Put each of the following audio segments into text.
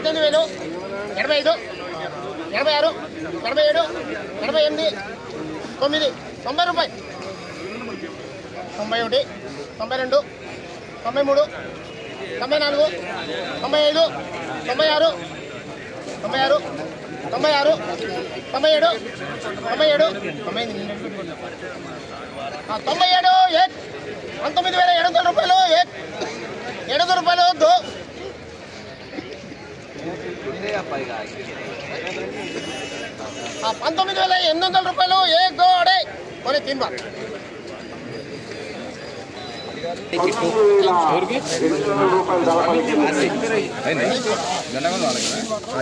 88,000 85 86 87 88 9 90 రూపాయలు 91 92 93 94 95 96 96 96 97 97 97 19,700 రూపాయలు 700 రూపాయలు వద్దు 19,800 రూపాయలు एक दो अढ़ाई बोले 3 बार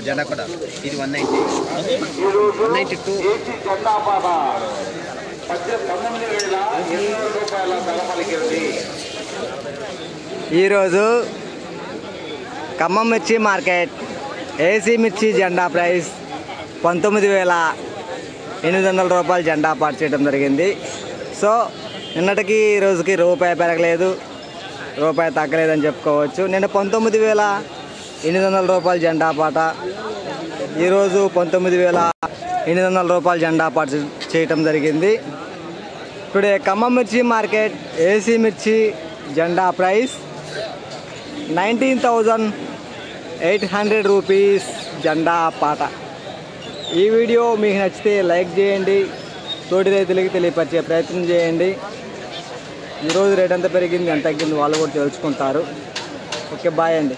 జెండా కూడా ఇది 190 192 ఈరోజు ఖమ్మం మిర్చి మార్కెట్ ఏసీ మిర్చి జెండా ప్రైస్ 19,800 రూపాయలు జెండా పాటు చేయడం జరిగింది. సో నిన్నటికి ఈ రోజుకి రూపాయి పెరగలేదు, రూపాయి తగ్గలేదని చెప్పుకోవచ్చు. నిన్న 19,800 రూపాయలు జెండా పాట, ఈరోజు 19,800 రూపాయలు జెండా పాట చేయటం జరిగింది. టుడే ఖమ్మం మిర్చి మార్కెట్ ఏసీ మిర్చి జెండా ప్రైస్ 19,800 రూపీస్ జెండా పాట. ఈ వీడియో మీకు నచ్చితే లైక్ చేయండి, తోటి రైతులకి తెలియపరిచే ప్రయత్నం చేయండి. ఈరోజు రేట్ ఎంత పెరిగింది ఎంత తగ్గింది వాళ్ళు కూడా తెలుసుకుంటారు. ఓకే, బాయ్ అండి.